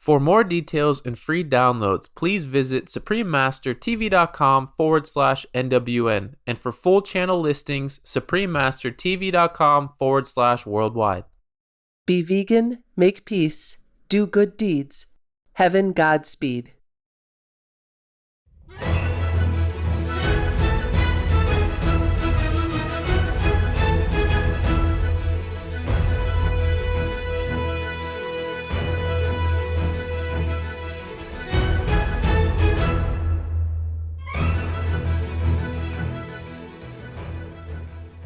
For more details and free downloads, please visit suprememastertv.com/NWN, and for full channel listings, suprememastertv.com/worldwide. Be vegan, make peace, do good deeds. Heaven Godspeed.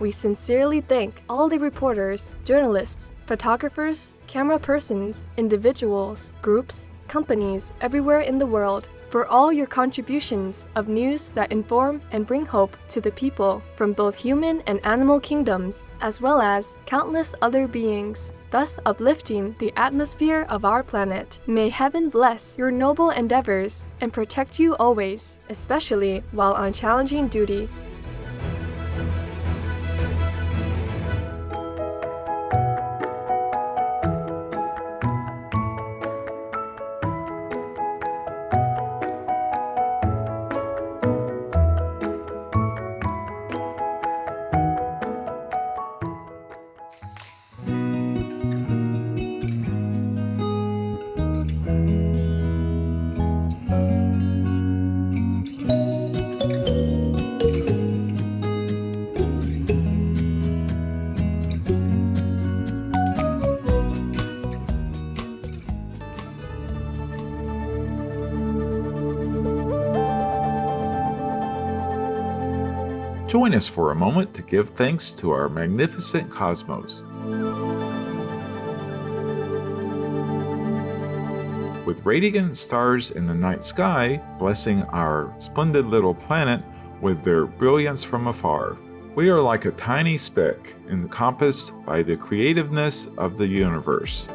We sincerely thank all the reporters, journalists, photographers, camera persons, individuals, groups, companies everywhere in the world for all your contributions of news that inform and bring hope to the people from both human and animal kingdoms, as well as countless other beings, thus uplifting the atmosphere of our planet. May heaven bless your noble endeavors and protect you always, especially while on challenging duty. Join us for a moment to give thanks to our magnificent cosmos. With radiant stars in the night sky, blessing our splendid little planet with their brilliance from afar, we are like a tiny speck encompassed by the creativeness of the universe.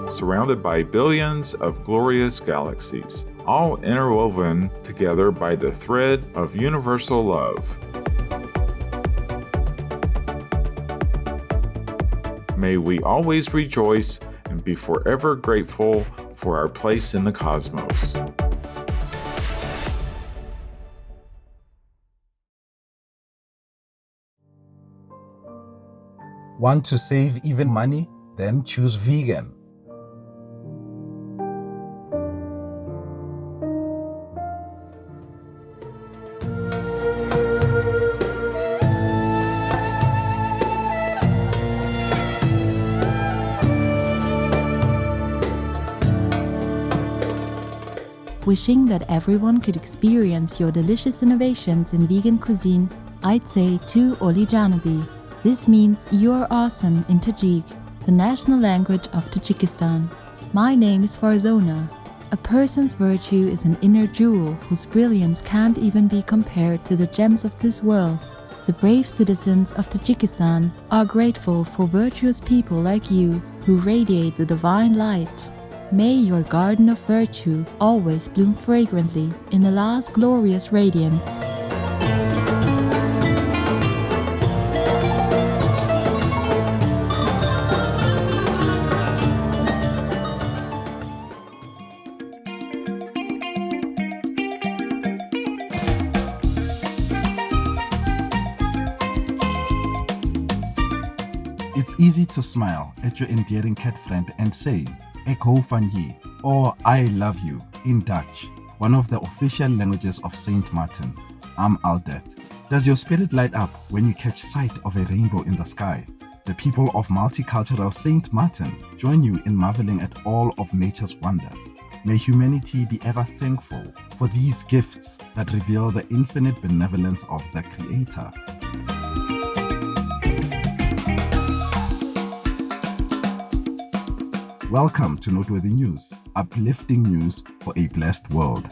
Surrounded by billions of glorious galaxies, all interwoven together by the thread of universal love. May we always rejoice and be forever grateful for our place in the cosmos. Want to save even money? Then choose vegan. Wishing that everyone could experience your delicious innovations in vegan cuisine, I'd say to Oli Janobi. This means you are awesome in Tajik, the national language of Tajikistan. My name is Farzona. A person's virtue is an inner jewel whose brilliance can't even be compared to the gems of this world. The brave citizens of Tajikistan are grateful for virtuous people like you who radiate the divine light. May your garden of virtue always bloom fragrantly in Allah's glorious radiance. It's easy to smile at your endearing cat friend and say, Ek hou van je, or I love you in Dutch, one of the official languages of Saint Martin. I'm Aldet. Does your spirit light up when you catch sight of a rainbow in the sky? The people of multicultural Saint Martin join you in marveling at all of nature's wonders. May humanity be ever thankful for these gifts that reveal the infinite benevolence of the Creator. Welcome to Noteworthy News, uplifting news for a blessed world.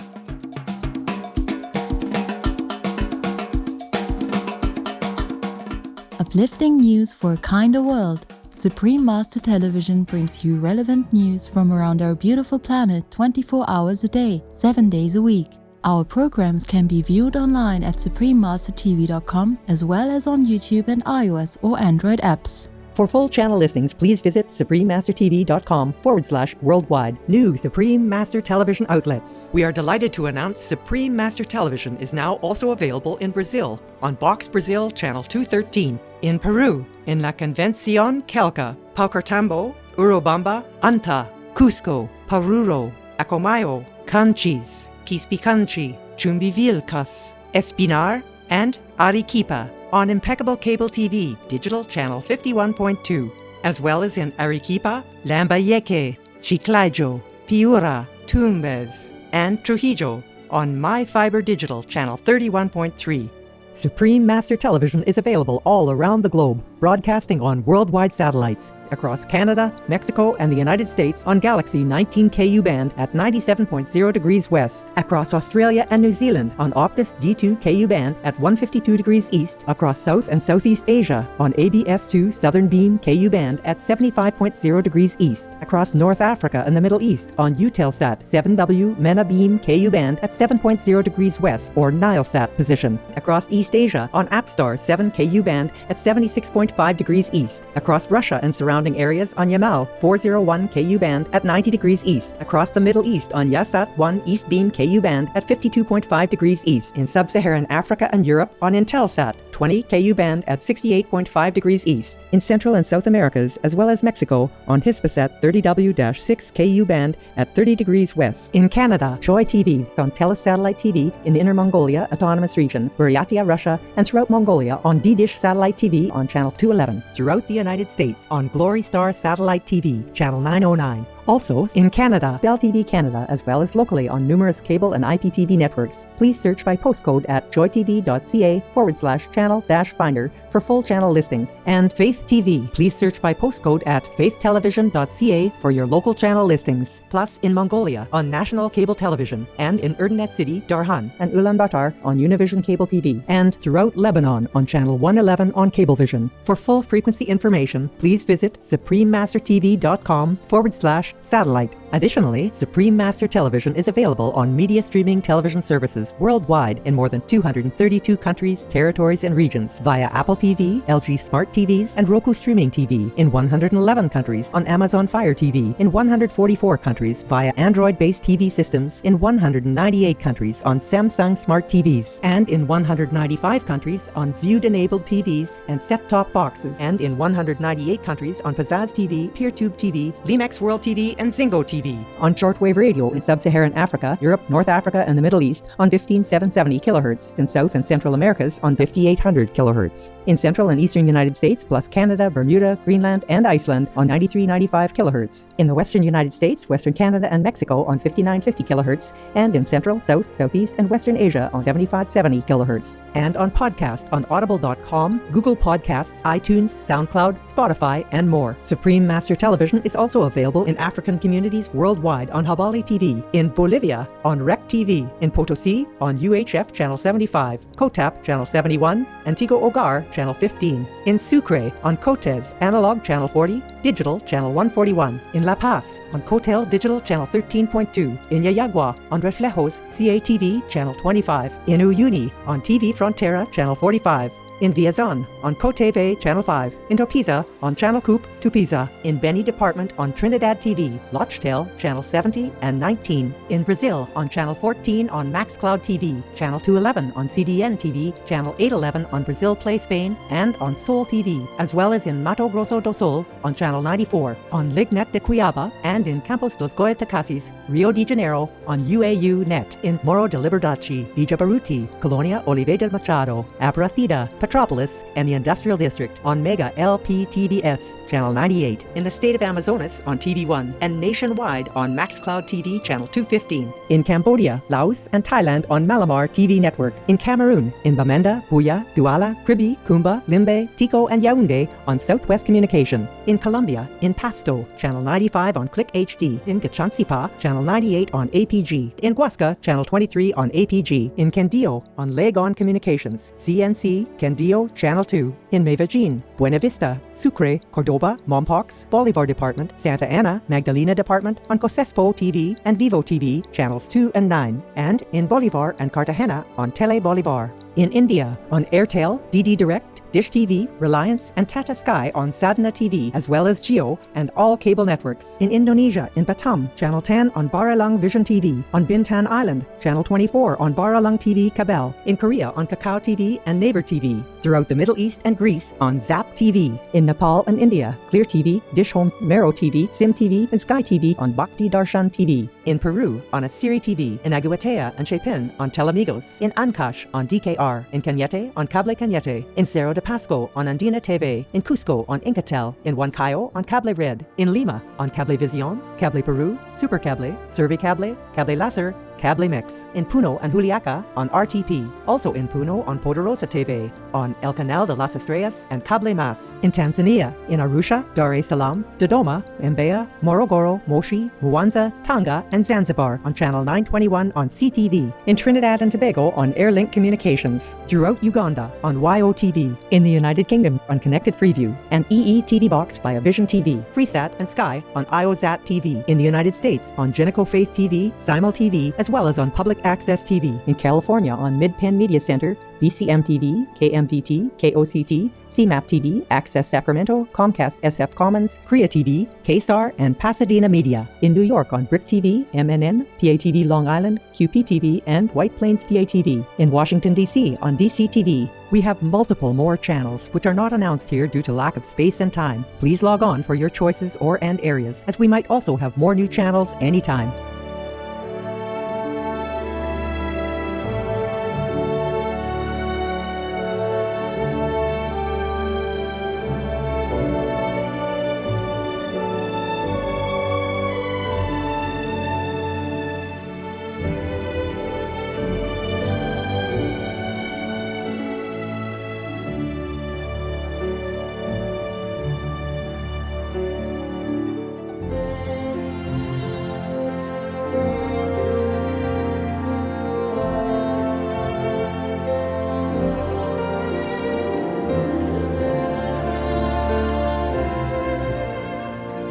Uplifting news for a kinder world. Supreme Master Television brings you relevant news from around our beautiful planet 24 hours a day, 7 days a week. Our programs can be viewed online at suprememastertv.com as well as on YouTube and iOS or Android apps. For full channel listings, please visit suprememastertv.com/worldwide. New Supreme Master Television outlets. We are delighted to announce Supreme Master Television is now also available in Brazil on Box Brazil Channel 213, in Peru, in La Convención Quelca, Paucartambo, Urubamba, Anta, Cusco, Paruro, Acomayo, Canchis, Quispicanchi, Chumbivilcas, Espinar, and Arequipa on Impeccable Cable TV, Digital Channel 51.2, as well as in Arequipa, Lambayeque, Chiclayo, Piura, Tumbes, and Trujillo on My Fiber Digital Channel 31.3. Supreme Master Television is available all around the globe, broadcasting on worldwide satellites across Canada, Mexico, and the United States on Galaxy 19 KU band at 97.0 degrees west, across Australia and New Zealand on Optus D2 KU band at 152 degrees east, across South and Southeast Asia on ABS2 Southern Beam KU band at 75.0 degrees east, across North Africa and the Middle East on Eutelsat 7W MENA Beam KU band at 7.0 degrees west or Nilesat position, across East Asia on APSTAR 7 KU band at 76.5 degrees east, across Russia and surrounding areas on Yamal 401 KU band at 90 degrees east, across the Middle East on Yasat 1 East Beam KU band at 52.5 degrees east, in Sub-Saharan Africa and Europe on Intelsat 20 KU band at 68.5 degrees east, in Central and South Americas as well as Mexico on Hispasat 30W-6 KU band at 30 degrees west, in Canada, Joy TV on Telesatellite TV in Inner Mongolia Autonomous Region, Buryatia, Russia, and throughout Mongolia on D-Dish Satellite TV on Channel 211, throughout the United States on Glory Star Satellite TV, Channel 909. Also, in Canada, Bell TV Canada, as well as locally on numerous cable and IPTV networks. Please search by postcode at joytv.ca/channel-finder for full channel listings. And Faith TV, please search by postcode at faithtelevision.ca for your local channel listings. Plus, in Mongolia on National Cable Television, and in Erdenet City, Darhan, and Ulaanbaatar on Univision Cable TV, and throughout Lebanon on Channel 111 on Cablevision. For full frequency information, please visit suprememastertv.com/satellite. Additionally, Supreme Master Television is available on media streaming television services worldwide in more than 232 countries, territories, and regions via Apple TV, LG Smart TVs, and Roku Streaming TV in 111 countries, on Amazon Fire TV in 144 countries via Android-based TV systems in 198 countries on Samsung Smart TVs, and in 195 countries on Viewed-enabled TVs and set-top boxes, and in 198 countries on Pizzazz TV, PeerTube TV, Limex World TV, and Zingo TV. On shortwave radio in Sub-Saharan Africa, Europe, North Africa, and the Middle East on 15770 kHz, in South and Central Americas on 5800 kHz. In Central and Eastern United States plus Canada, Bermuda, Greenland, and Iceland on 9395 kHz. In the Western United States, Western Canada, and Mexico on 5950 kHz, and in Central, South, Southeast, and Western Asia on 7570 kHz. And on podcast on audible.com, Google Podcasts, iTunes, SoundCloud, Spotify, and more. Supreme Master Television is also available in African communities worldwide on Habali TV, in Bolivia on Rec TV, in Potosi on UHF Channel 75, Kotap Channel 71, and Tigo Ogar Channel 15, in Sucre on Cotes Analog Channel 40, Digital Channel 141, in La Paz on Cotel Digital Channel 13.2, in Yayagua on Reflejos CATV Channel 25, in Uyuni on TV Frontera Channel 45, in Viazon on Coteve Channel 5, in Topiza on Channel Coop Tupiza, in Beni Department on Trinidad TV, Lochtel Channel 70 and 19, in Brazil on Channel 14 on MaxCloud TV, Channel 211 on CDN TV, Channel 811 on Brazil Play Spain, and on Sol TV, as well as in Mato Grosso do Sul on Channel 94, on Lignet de Cuiaba, and in Campos dos Goytacazes, Rio de Janeiro on UAU Net, in Morro de Liberdade, Villa Baruti, Colonia Olive del Machado, Aparecida, Petropolis, and the Industrial District on Mega LPTVS, Channel 98, in the state of Amazonas on TV1, and nationwide on MaxCloud TV Channel 215, in Cambodia, Laos, and Thailand on Malamar TV Network, in Cameroon, in Bamenda, Buya, Douala, Kribi, Kumba, Limbe, Tico, and Yaoundé on Southwest Communication, in Colombia, in Pasto, Channel 95 on Click HD, in Gachansipa, Channel 98 on APG, in Huasca, Channel 23 on APG, in Quindío on Legon Communications, CNC, Quindío, Channel 2, in Medellín, Buena Vista, Sucre, Cordoba, Mompox, Bolivar Department, Santa Ana, Magdalena Department on Cosespo TV and Vivo TV, Channels 2 and 9, and in Bolivar and Cartagena on Tele Bolivar. In India, on Airtel, DD Direct, Dish TV, Reliance, and Tata Sky on Sadhana TV, as well as Geo and all cable networks. In Indonesia, in Batam, Channel 10 on Baralang Vision TV. On Bintan Island, Channel 24 on Baralang TV Kabel. In Korea on Kakao TV and Naver TV. Throughout the Middle East and Greece on Zap TV. In Nepal and India, Clear TV, Dish Home, Mero TV, Sim TV, and Sky TV on Bhakti Darshan TV. In Peru on Asiri TV. In Aguatea and Chepin on Telemigos. In Ancash on DKR. In Cañete on Cable Cañete. In Cerro de Pasco on Andina TV. In Cusco on Incatel. In Huancayo on Cable Red. In Lima on Cablevisión, Cable Peru, Supercable, Servicable, Cable Láser, Cable Mix. In Puno and Juliaca on RTP. Also in Puno on Poderosa TV, on El Canal de las Estrellas and Cable Mas. In Tanzania, in Arusha, Dar es Salaam, Dodoma, Mbeya, Morogoro, Moshi, Mwanza, Tanga, and Zanzibar on Channel 921 on CTV. In Trinidad and Tobago on Airlink Communications. Throughout Uganda on YOTV. In the United Kingdom on Connected Freeview and EE TV Box via Vision TV, Freesat and Sky on IOZAT TV. In the United States on Geneco Faith TV, Simul TV, as well as on Public Access TV. In California on Mid-Penn Media Center, BCM TV, KMVT, KOCT, CMAP TV, Access Sacramento, Comcast SF Commons, Korea TV, KSAR, and Pasadena Media. In New York on Brick TV, MNN, PATV Long Island, QPTV, and White Plains PATV. In Washington, D.C. on DCTV. We have multiple more channels which are not announced here due to lack of space and time. Please log on for your choices or and areas, as we might also have more new channels anytime.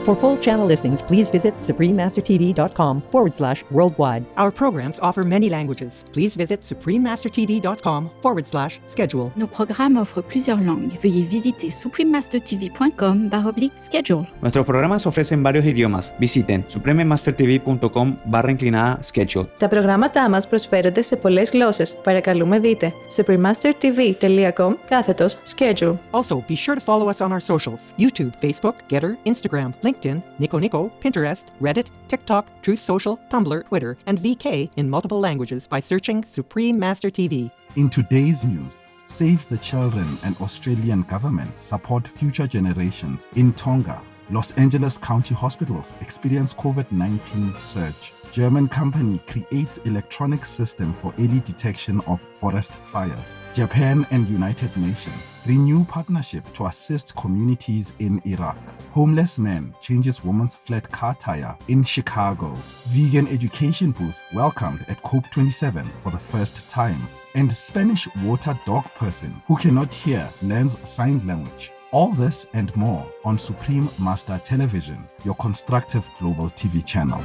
For full channel listings, please visit suprememastertv.com/worldwide. Our programs offer many languages. Please visit suprememastertv.com/schedule. Nos programmes offrent plusieurs langues. Veuillez visiter suprememastertv.com/schedule. Nuestros programas ofrecen varios idiomas. Visiten suprememastertv.com/schedule. Τα προγράμματά μας προσφέρονται σε πολλές γλώσσες. Παρακαλούμε δείτε suprememastertv.com/schedule. Also, be sure to follow us on our socials: YouTube, Facebook, Getter, Instagram, LinkedIn, Nico, Pinterest, Reddit, TikTok, Truth Social, Tumblr, Twitter, and VK in multiple languages by searching Supreme Master TV. In today's news, Save the Children and Australian government support future generations in Tonga. Los Angeles County hospitals experience COVID-19 surge. German company creates electronic system for early detection of forest fires. Japan and United Nations renew partnership to assist communities in Iraq. Homeless man changes woman's flat car tire in Chicago. Vegan education booth welcomed at COP27 for the first time. And Spanish water dog person who cannot hear learns sign language. All this and more on Supreme Master Television, your constructive global TV channel.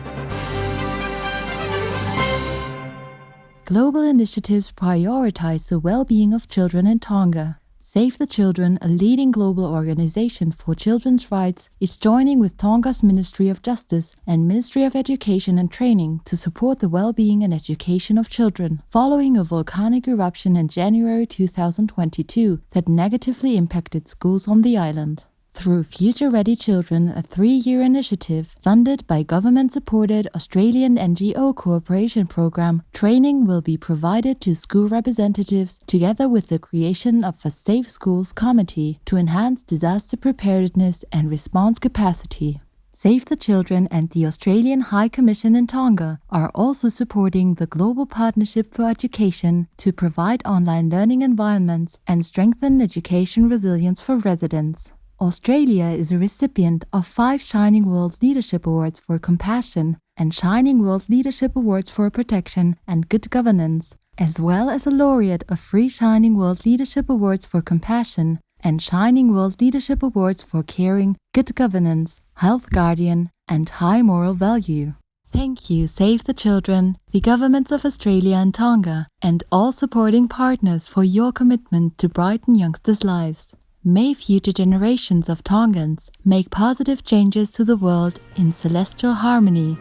Global initiatives prioritize the well-being of children in Tonga. Save the Children, a leading global organization for children's rights, is joining with Tonga's Ministry of Justice and Ministry of Education and Training to support the well-being and education of children, following a volcanic eruption in January 2022 that negatively impacted schools on the island. Through Future Ready Children, a 3-year initiative funded by government-supported Australian NGO cooperation program, training will be provided to school representatives together with the creation of a Safe Schools Committee to enhance disaster preparedness and response capacity. Save the Children and the Australian High Commission in Tonga are also supporting the Global Partnership for Education to provide online learning environments and strengthen education resilience for residents. Australia is a recipient of 5 Shining World Leadership Awards for Compassion and Shining World Leadership Awards for Protection and Good Governance, as well as a laureate of 3 Shining World Leadership Awards for Compassion and Shining World Leadership Awards for Caring, Good Governance, Health Guardian, and High Moral Value. Thank you, Save the Children, the governments of Australia and Tonga, and all supporting partners for your commitment to brighten youngsters' lives. May future generations of Tongans make positive changes to the world in celestial harmony.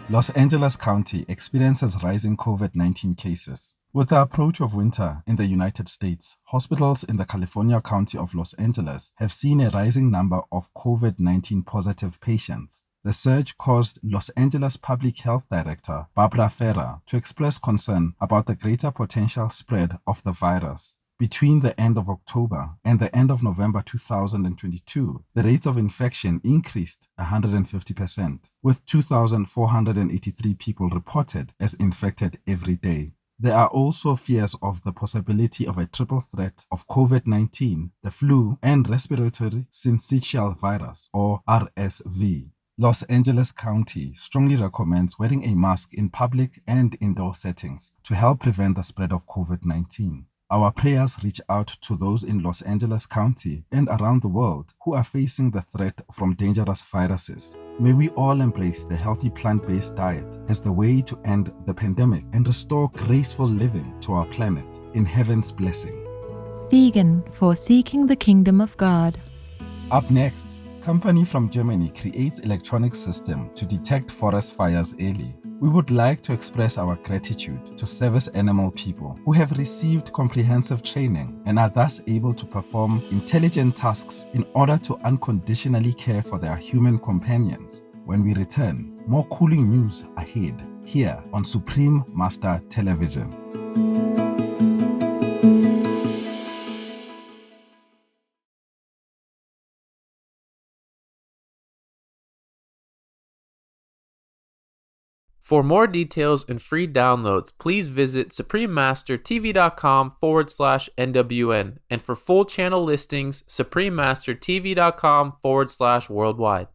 Los Angeles County experiences rising COVID-19 cases. With the approach of winter in the United States, hospitals in the California County of Los Angeles have seen a rising number of COVID-19 positive patients. The surge caused Los Angeles Public Health Director Barbara Ferrer to express concern about the greater potential spread of the virus. Between the end of October and the end of November 2022, the rates of infection increased 150%, with 2,483 people reported as infected every day. There are also fears of the possibility of a triple threat of COVID-19, the flu, and respiratory syncytial virus, or RSV. Los Angeles County strongly recommends wearing a mask in public and indoor settings to help prevent the spread of COVID-19. Our prayers reach out to those in Los Angeles County and around the world who are facing the threat from dangerous viruses. May we all embrace the healthy plant-based diet as the way to end the pandemic and restore graceful living to our planet in heaven's blessing. Vegan for seeking the kingdom of God. Up next, company from Germany creates electronic system to detect forest fires early. We would like to express our gratitude to service animal people who have received comprehensive training and are thus able to perform intelligent tasks in order to unconditionally care for their human companions. When we return, more cooling news ahead here on Supreme Master Television. For more details and free downloads, please visit suprememastertv.com/NWN. And for full channel listings, suprememastertv.com/worldwide.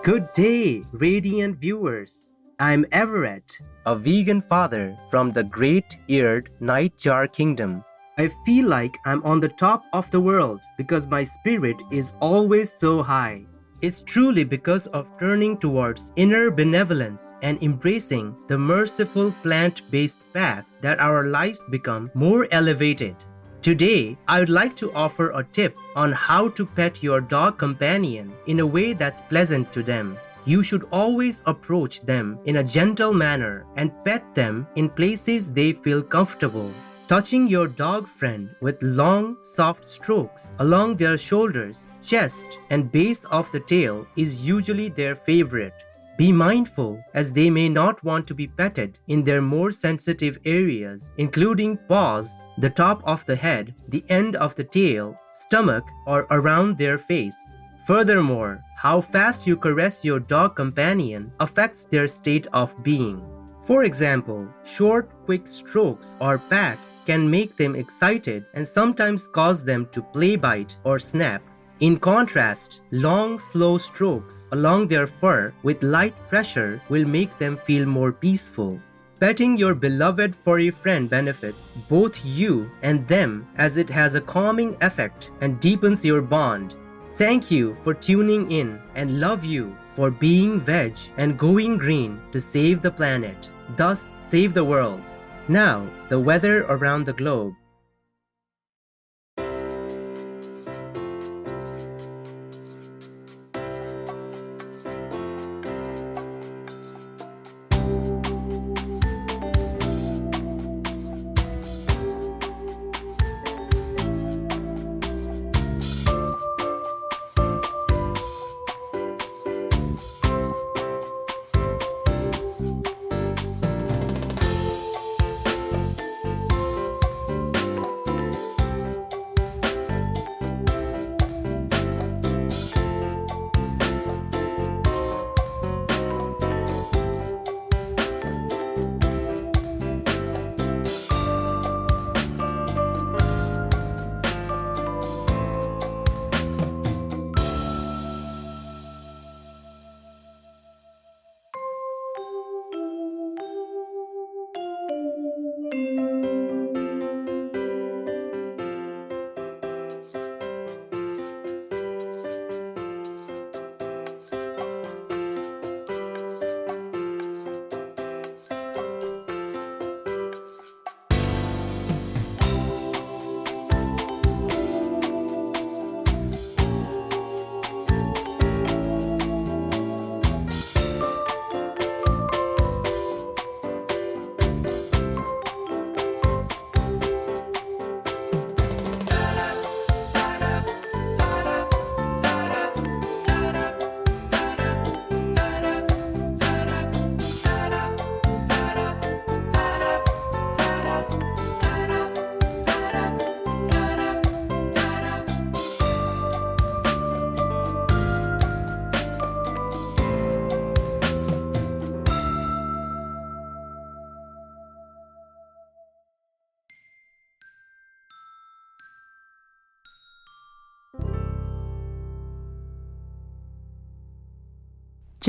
Good day, radiant viewers. I'm Everett, a vegan father from the great-eared Nightjar Kingdom. I feel like I'm on the top of the world because my spirit is always so high. It's truly because of turning towards inner benevolence and embracing the merciful plant-based path that our lives become more elevated. Today, I would like to offer a tip on how to pet your dog companion in a way that's pleasant to them. You should always approach them in a gentle manner and pet them in places they feel comfortable. Touching your dog friend with long, soft strokes along their shoulders, chest, and base of the tail is usually their favorite. Be mindful, as they may not want to be petted in their more sensitive areas, including paws, the top of the head, the end of the tail, stomach, or around their face. Furthermore, how fast you caress your dog companion affects their state of being. For example, short, quick strokes or pats can make them excited and sometimes cause them to play bite or snap. In contrast, long, slow strokes along their fur with light pressure will make them feel more peaceful. Petting your beloved furry friend benefits both you and them, as it has a calming effect and deepens your bond. Thank you for tuning in, and love you for being veg and going green to save the planet, thus save the world. Now, the weather around the globe.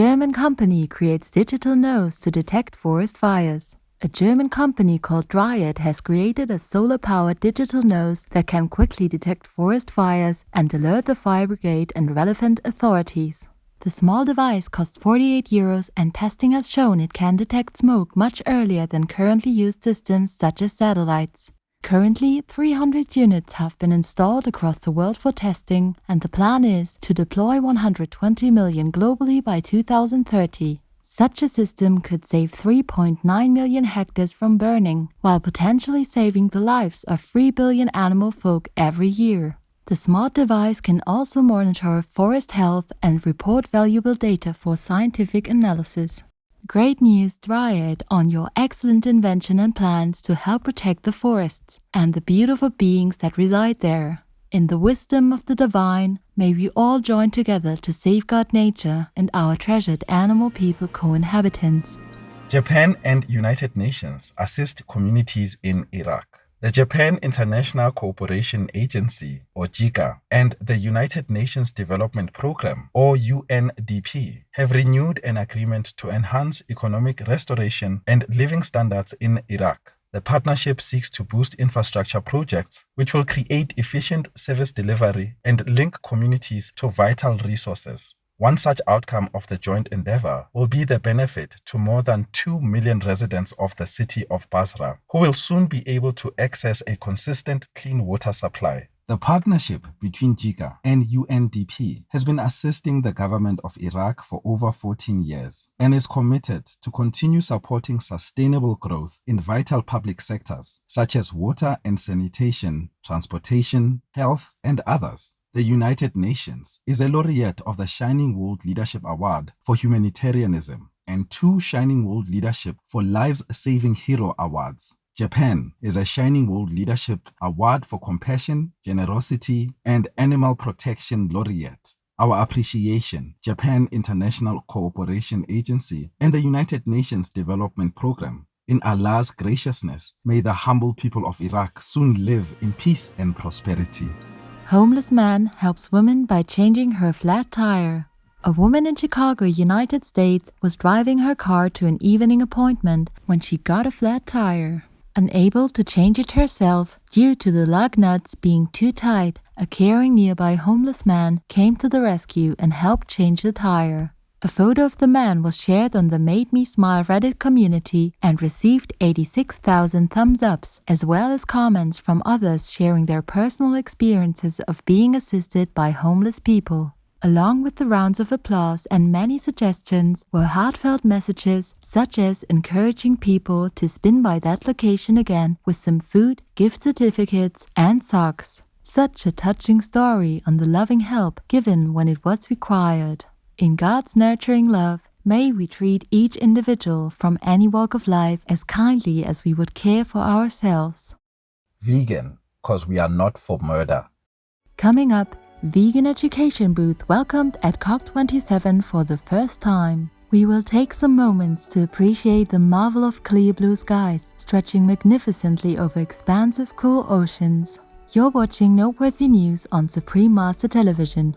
German company creates digital nose to detect forest fires. A German company called Dryad has created a solar-powered digital nose that can quickly detect forest fires and alert the fire brigade and relevant authorities. The small device costs €48 and testing has shown it can detect smoke much earlier than currently used systems such as satellites. Currently, 300 units have been installed across the world for testing, and the plan is to deploy 120 million globally by 2030. Such a system could save 3.9 million hectares from burning, while potentially saving the lives of 3 billion animal folk every year. The smart device can also monitor forest health and report valuable data for scientific analysis. Great news, Dryad, on your excellent invention and plans to help protect the forests and the beautiful beings that reside there. In the wisdom of the divine, may we all join together to safeguard nature and our treasured animal people co-inhabitants. Japan and United Nations assist communities in Iraq. The Japan International Cooperation Agency, or JICA, and the United Nations Development Programme, or UNDP, have renewed an agreement to enhance economic restoration and living standards in Iraq. The partnership seeks to boost infrastructure projects, which will create efficient service delivery and link communities to vital resources. One such outcome of the joint endeavor will be the benefit to more than 2 million residents of the city of Basra, who will soon be able to access a consistent clean water supply. The partnership between JICA and UNDP has been assisting the government of Iraq for over 14 years and is committed to continue supporting sustainable growth in vital public sectors such as water and sanitation, transportation, health, and others. The United Nations is a laureate of the Shining World Leadership Award for Humanitarianism and 2 Shining World Leadership for Lives-Saving Hero Awards. Japan is a Shining World Leadership Award for Compassion, Generosity, and Animal Protection laureate. Our appreciation, Japan International Cooperation Agency and the United Nations Development Programme. In Allah's graciousness, may the humble people of Iraq soon live in peace and prosperity. Homeless man helps woman by changing her flat tire. A woman in Chicago, United States, was driving her car to an evening appointment when she got a flat tire. Unable to change it herself due to the lug nuts being too tight, a caring nearby homeless man came to the rescue and helped change the tire. A photo of the man was shared on the Made Me Smile Reddit community and received 86,000 thumbs ups, as well as comments from others sharing their personal experiences of being assisted by homeless people. Along with the rounds of applause and many suggestions were heartfelt messages such as encouraging people to spin by that location again with some food, gift certificates, and socks. Such a touching story on the loving help given when it was required. In God's nurturing love, may we treat each individual from any walk of life as kindly as we would care for ourselves. Vegan, cause we are not for murder. Coming up, Vegan Education Booth welcomed at COP27 for the first time. We will take some moments to appreciate the marvel of clear blue skies stretching magnificently over expansive cool oceans. You're watching Noteworthy News on Supreme Master Television.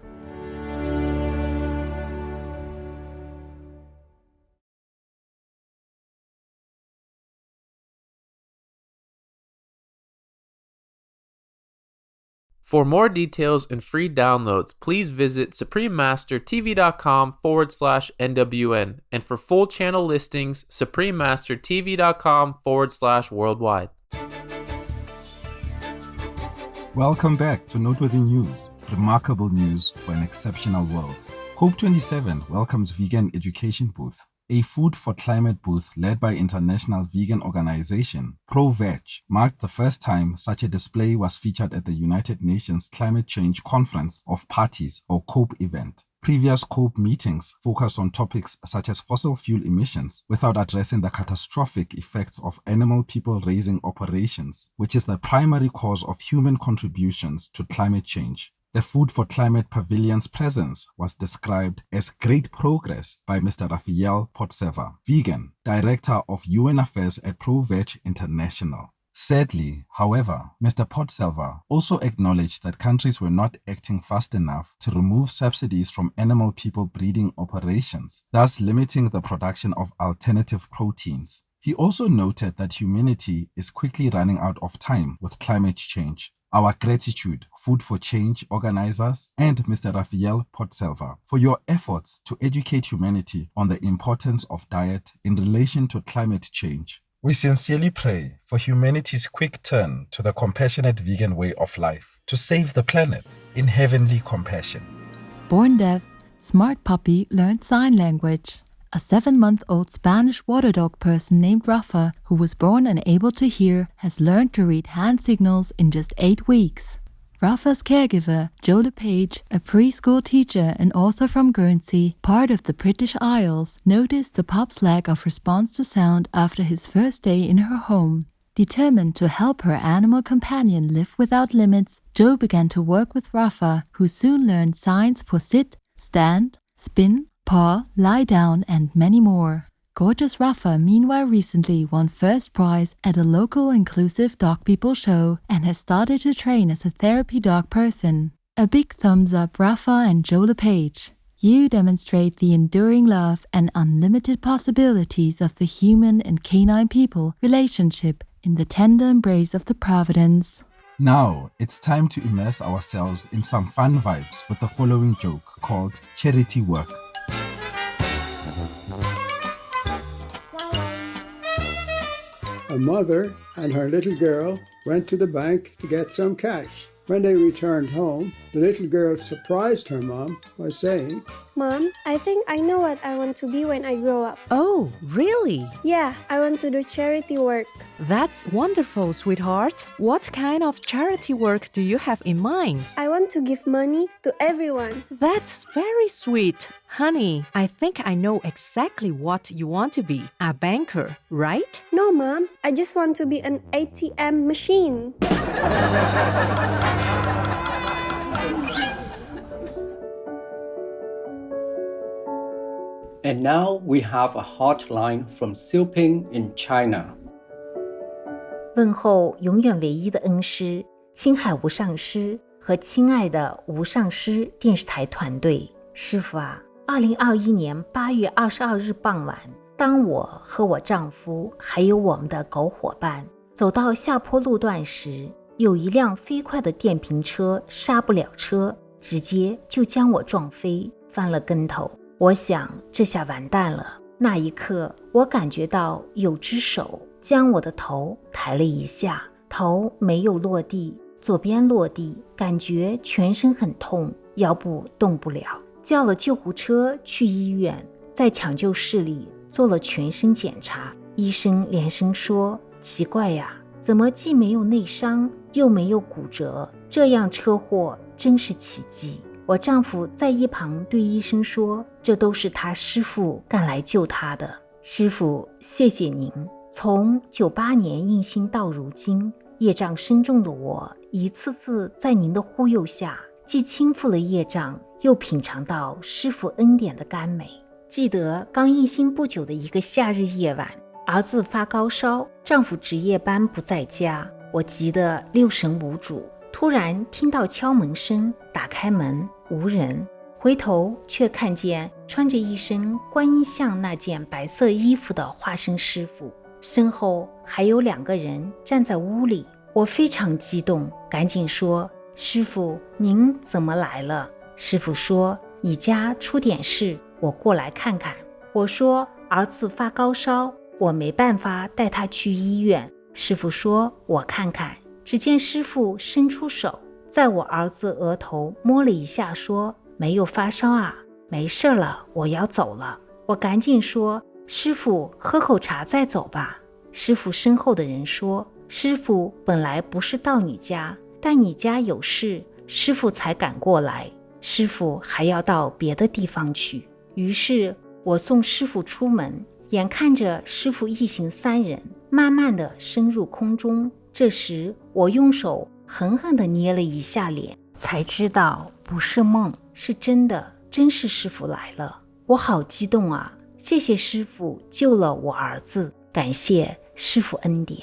For more details and free downloads, please visit suprememastertv.com/NWN, and for full channel listings, suprememastertv.com/worldwide. Welcome back to Noteworthy News, remarkable news for an exceptional world. COP27 welcomes Vegan Education Booth, a food for climate booth led by international vegan organization ProVeg, marked the first time such a display was featured at the United Nations Climate Change Conference of Parties, or COPE event. Previous COPE meetings focused on topics such as fossil fuel emissions without addressing the catastrophic effects of animal people raising operations, which is the primary cause of human contributions to climate change. The Food for Climate Pavilion's presence was described as great progress by Mr. Rafael Potseva, vegan, Director of UN Affairs at ProVeg International. Sadly, however, Mr. Potselver also acknowledged that countries were not acting fast enough to remove subsidies from animal-people breeding operations, thus limiting the production of alternative proteins. He also noted that humanity is quickly running out of time with climate change. Our gratitude, Food for Change organizers and Mr. Raphael Potselver, for your efforts to educate humanity on the importance of diet in relation to climate change. We sincerely pray for humanity's quick turn to the compassionate vegan way of life to save the planet in heavenly compassion. Born deaf, Smart Puppy learned sign language. A 7-month-old Spanish water dog person named Rafa, who was born unable to hear, has learned to read hand signals in just 8 weeks. Rafa's caregiver, Joe LePage, a preschool teacher and author from Guernsey, part of the British Isles, noticed the pup's lack of response to sound after his first day in her home. Determined to help her animal companion live without limits, Joe began to work with Rafa, who soon learned signs for sit, stand, spin, paw, lie down, and many more. Gorgeous Rafa meanwhile recently won first prize at a local inclusive dog people show and has started to train as a therapy dog person. A big thumbs up Rafa and Joe LePage. You demonstrate the enduring love and unlimited possibilities of the human and canine people relationship in the tender embrace of the Providence. Now, it's time to immerse ourselves in some fun vibes with the following joke called Charity Work. A mother and her little girl went to the bank to get some cash. When they returned home, the little girl surprised her mom by saying, "Mom, I think I know what I want to be when I grow up." Oh, really? Yeah, I want to do charity work. That's wonderful, sweetheart. What kind of charity work do you have in mind? I want to give money to everyone. That's very sweet. Honey, I think I know exactly what you want to be. A banker, right? No, Mom. I just want to be an ATM machine. And now we have a hotline from Xilping in China. 问候永远唯一的恩师青海无上师和亲爱的无上师电视台团队。师父啊，2021年8月22日傍晚，当我和我丈夫还有我们的狗伙伴走到下坡路段时，有一辆飞快的电瓶车刹不了车，直接就将我撞飞，翻了跟头。我想这下完蛋了。那一刻，我感觉到有只手将我的头抬了一下，头没有落地，左边落地，感觉全身很痛，腰部动不了。叫了救护车去医院，在抢救室里做了全身检查。医生连声说：“奇怪呀，怎么既没有内伤，又没有骨折？这样车祸真是奇迹。”我丈夫在一旁对医生说：“这都是他师父赶来救他的。师父，谢谢您。”从98年印心到如今，业障深重的我，一次次在您的护佑下，既倾覆了业障，又品尝到师父恩典的甘美。记得刚印心不久的一个夏日夜晚，儿子发高烧，丈夫值夜班不在家，我急得六神无主。突然听到敲门声，打开门无人，回头却看见穿着一身观音像那件白色衣服的化身师父，身后还有2个人站在屋里。我非常激动，赶紧说：“师父，您怎么来了？”师父说：“你家出点事，我过来看看。”我说：“儿子发高烧，我没办法带他去医院。”师父说：“我看看。”只见师父伸出手，在我儿子额头摸了一下，说：“没有发烧啊，没事了，我要走了。”我赶紧说：“师父，喝口茶再走吧。”师父身后的人说：“师父本来不是到你家，但你家有事，师父才赶过来。师父还要到别的地方去。”于是我送师父出门，眼看着师父一行3人慢慢地升入空中。这时我用手狠狠地捏了一下脸，才知道不是梦，是真的，真是师父来了。我好激动啊！谢谢师父救了我儿子，感谢师父恩典。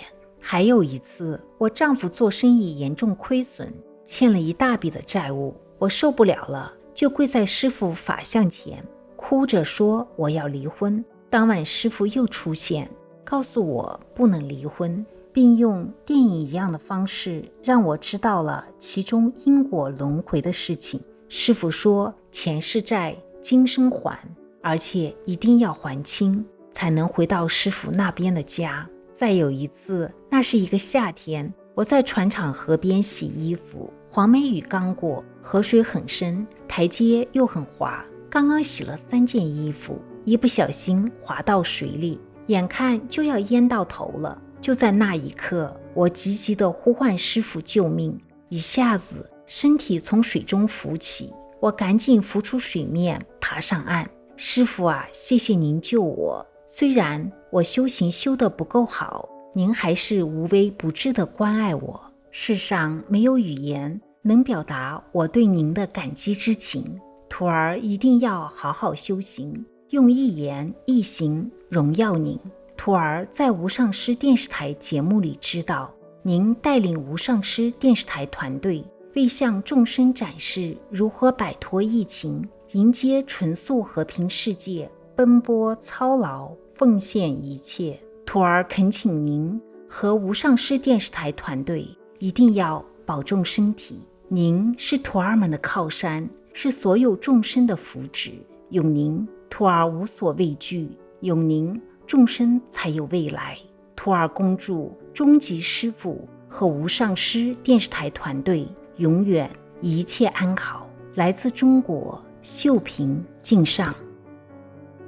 还有一次，我丈夫做生意严重亏损，欠了一大笔的债务，我受不了了，就跪在师父法像前，哭着说我要离婚。当晚师父又出现，告诉我不能离婚，并用电影一样的方式让我知道了其中因果轮回的事情。师父说，前世债今生还，而且一定要还清，才能回到师父那边的家。再有一次，那是一个夏天，我在船厂河边洗衣服，黄梅雨刚过，河水很深，台阶又很滑，刚刚洗了3件衣服，一不小心滑到水里，眼看就要淹到头了。就在那一刻，我急急地呼唤师父救命，一下子身体从水中浮起，我赶紧浮出水面，爬上岸。师父啊，谢谢您救我，虽然我修行修得不够好，您还是无微不至地关爱我。世上没有语言能表达我对您的感激之情，徒儿一定要好好修行，用一言一行荣耀您。徒儿在无上师电视台节目里知道，您带领无上师电视台团队为向众生展示如何摆脱疫情，迎接纯素和平世界，奔波操劳，奉献一切。徒儿恳请您和无上师电视台团队一定要保重身体，您是徒儿们的靠山，是所有众生的福祉。有您，徒儿无所畏惧；有您，众生才有未来。徒儿恭祝终极师父和无上师电视台团队永远一切安好。来自中国，秀萍敬上。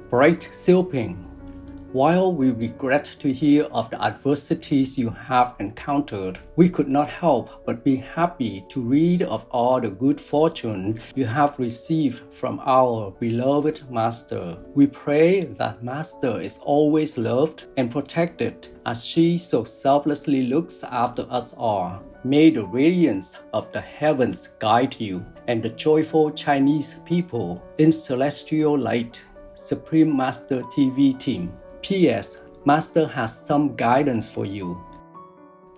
Bright Silping, while we regret to hear of the adversities you have encountered, we could not help but be happy to read of all the good fortune you have received from our beloved Master. We pray that Master is always loved and protected as she so selflessly looks after us all. May the radiance of the heavens guide you and the joyful Chinese people in celestial light. Supreme Master TV team. P.S. Master has some guidance for you.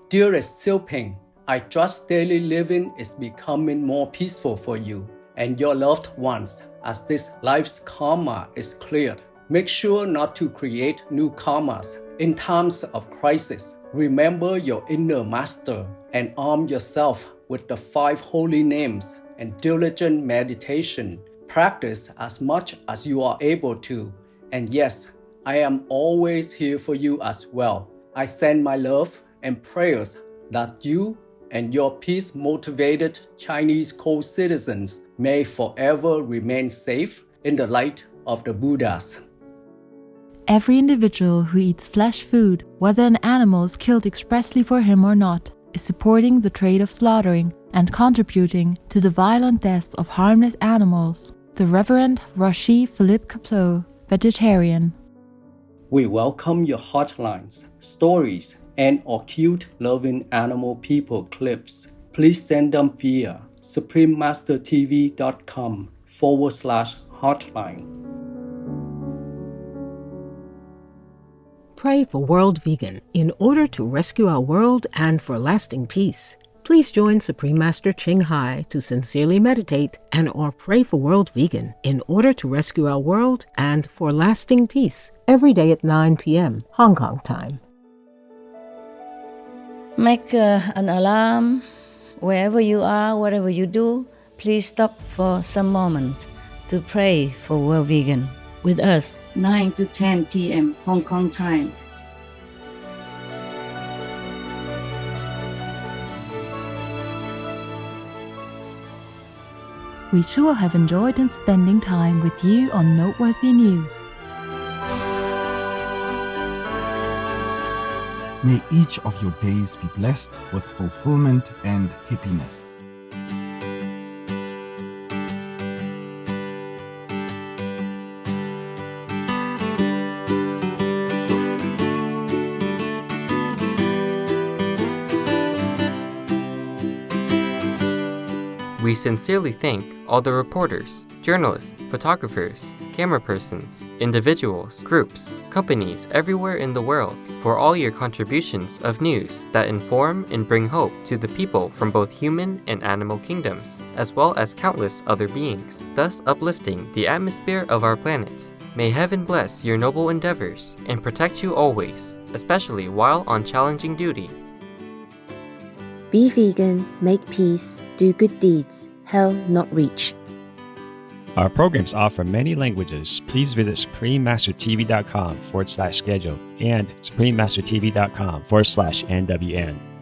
Dearest Silping, I trust daily living is becoming more peaceful for you and your loved ones as this life's karma is cleared. Make sure not to create new karmas. In times of crisis, remember your inner master and arm yourself with the 5 holy names and diligent meditation. Practice as much as you are able to. And yes, I am always here for you as well. I send my love and prayers that you and your peace-motivated Chinese co-citizens may forever remain safe in the light of the Buddhas. Every individual who eats flesh food, whether an animal is killed expressly for him or not, is supporting the trade of slaughtering and contributing to the violent deaths of harmless animals. The Reverend Rashi Philippe Caplot, vegetarian. We welcome your hotlines, stories, and or cute loving animal people clips. Please send them via suprememastertv.com/hotline. Pray for World Vegan in order to rescue our world and for lasting peace. Please join Supreme Master Ching Hai to sincerely meditate and or pray for World Vegan in order to rescue our world and for lasting peace every day at 9 p.m. Hong Kong time. Make an alarm. Wherever you are, whatever you do, please stop for some moments to pray for World Vegan with us, 9 to 10 p.m. Hong Kong time. We sure have enjoyed in spending time with you on Noteworthy News. May each of your days be blessed with fulfillment and happiness. We sincerely thank all the reporters, journalists, photographers, camera persons, individuals, groups, companies everywhere in the world for all your contributions of news that inform and bring hope to the people from both human and animal kingdoms, as well as countless other beings, thus uplifting the atmosphere of our planet. May heaven bless your noble endeavors and protect you always, especially while on challenging duty. Be vegan, make peace, do good deeds, hell not reach. Our programs offer many languages. Please visit suprememastertv.com/schedule and suprememastertv.com/NWN.